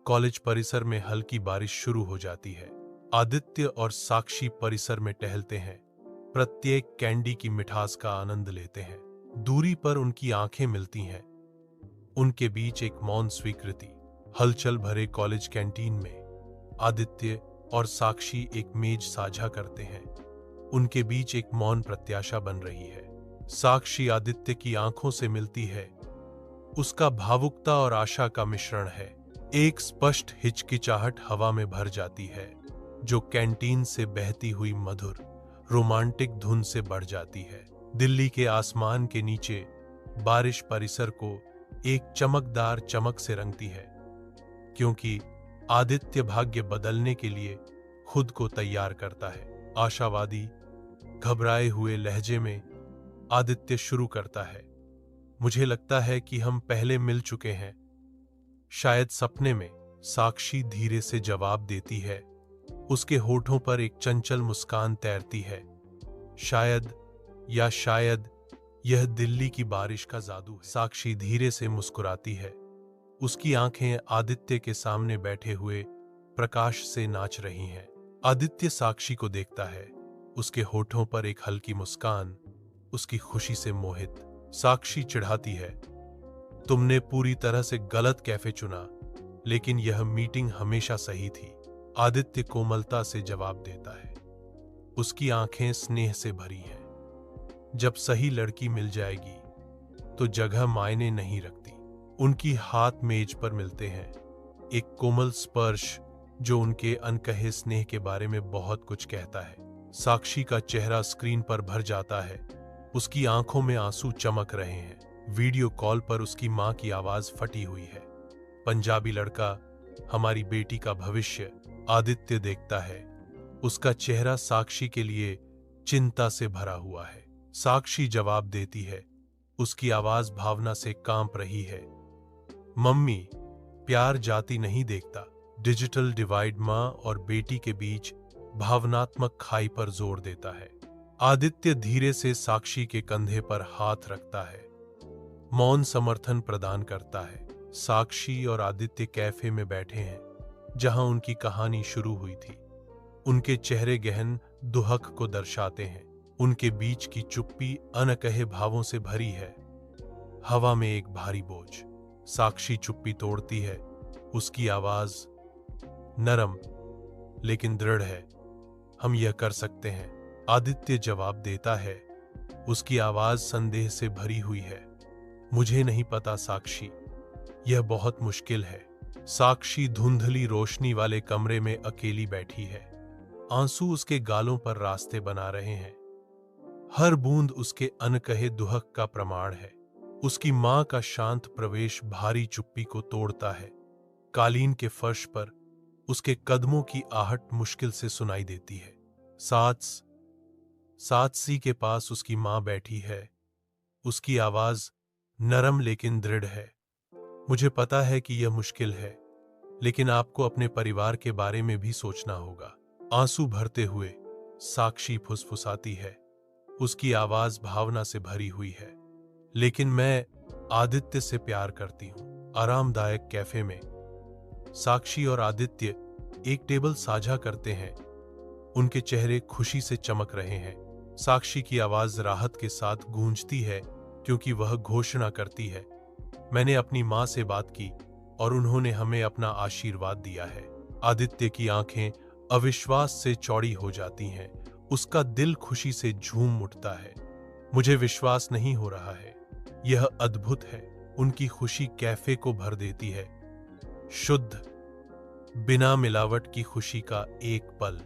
College परिसर में हल्की बारिश शुरू हो जाती है। आदित्य और साक्षी परिसर में टहलते हैं, प्रत्येक कैंडी की मिठास का आनंद लेते हैं। दूरी पर उनकी आंखें मिलती हैं। उनके बीच एक मौन स्वीकृति। हलचल भरे कॉलेज कैंटीन में आदित्य और साक्षी एक मेज साझा करते हैं। उनके बीच एक मौन प्रत्याशा बन रही है। साक्षी आदित्य की आंखों से मिलती है। उसका भावुकता और आशा का मिश्रण है। एक स्पष्ट हिचकिचाहट हवा में भर जाती है, जो कैंटीन से बहती हुई मधुर रोमांटिक धुन से बढ़ जाती है। दिल्ली के आसमान के नीचे बारिश परिसर को एक चमकदार चमक से रंगती है, क्योंकि आदित्य भाग्य बदलने के लिए खुद को तैयार करता है। आशावादी, घबराए हुए लहजे में आदित्य शुरू करता है, मुझे लगता है कि हम पहले मिल चुके हैं। शायद सपने में, साक्षी धीरे से जवाब देती है। उसके होठों पर एक चंचल मुस्कान तैरती है। शायद यह दिल्ली की बारिश का जादू है। साक्षी धीरे से मुस्कुराती है। उसकी आंखें आदित्य के सामने बैठे हुए प्रकाश से नाच रही हैं। आदित्य साक्षी को देखता है। उसके होठों पर एक हल्की मुस्कान, उसकी खुशी से मोहित। साक्षी चिढ़ाती है, तुमने पूरी तरह से गलत कैफे चुना, लेकिन यह मीटिंग हमेशा सही थी। आदित्य कोमलता से जवाब देता है। उसकी आंखें स्नेह से भरी हैं। जब सही लड़की मिल जाएगी तो जगह मायने नहीं रखती। उनकी हाथ मेज पर मिलते हैं। एक कोमल स्पर्श जो उनके अनकहे स्नेह के बारे में बहुत कुछ कहता है। साक्षी का चेहरा स्क्रीन पर भर जाता है। उसकी आंखों में आंसू चमक रहे हैं। वीडियो कॉल पर उसकी मां की आवाज फटी हुई है। पंजाबी लड़का, हमारी बेटी का भविष्य। आदित्य देखता है। उसका चेहरा साक्षी के लिए चिंता से भरा हुआ है। साक्षी जवाब देती है। उसकी आवाज भावना से कांप रही है। मम्मी, प्यार जाति नहीं देखता। डिजिटल डिवाइड मां और बेटी के बीच भावनात्मक खाई पर जोर देता है। आदित्य धीरे से साक्षी के कंधे पर हाथ रखता है, मौन समर्थन प्रदान करता है। साक्षी और आदित्य कैफे में बैठे हैं, जहां उनकी कहानी शुरू हुई थी। उनके चेहरे गहन दुहक को दर्शाते हैं। उनके बीच की चुप्पी अनकहे भावों से भरी है। हवा में एक भारी बोझ। साक्षी चुप्पी तोड़ती है। उसकी आवाज नरम लेकिन दृढ़ है। हम यह कर सकते हैं। आदित्य जवाब देता है। उसकी आवाज संदेह से भरी हुई है। मुझे नहीं पता साक्षी, यह बहुत मुश्किल है। साक्षी धुंधली रोशनी वाले कमरे में अकेली बैठी है। आंसू उसके गालों पर रास्ते बना रहे हैं। हर बूंद उसके अनकहे दुहक का प्रमाण है। उसकी मां का शांत प्रवेश भारी चुप्पी को तोड़ता है। कालीन के फर्श पर उसके कदमों की आहट मुश्किल से सुनाई देती है। सात्सी के पास उसकी मां बैठी है। उसकी आवाज नरम लेकिन दृढ़ है। मुझे पता है कि यह मुश्किल है, लेकिन आपको अपने परिवार के बारे में भी सोचना होगा। आंसू भरते हुए साक्षी फुसफुसाती है। उसकी आवाज भावना से भरी हुई है। लेकिन मैं आदित्य से प्यार करती हूं। आरामदायक कैफे में साक्षी और आदित्य एक टेबल साझा करते हैं। उनके चेहरे खुशी से चमक रहे हैं। साक्षी की आवाज राहत के साथ गूंजती है, क्योंकि वह घोषणा करती है, मैंने अपनी मां से बात की और उन्होंने हमें अपना आशीर्वाद दिया है। आदित्य की आंखें अविश्वास से चौड़ी हो जाती हैं। उसका दिल खुशी से झूम उठता है। मुझे विश्वास नहीं हो रहा है। यह अद्भुत है। उनकी खुशी कैफे को भर देती है। शुद्ध, बिना मिलावट की खुशी का एक पल।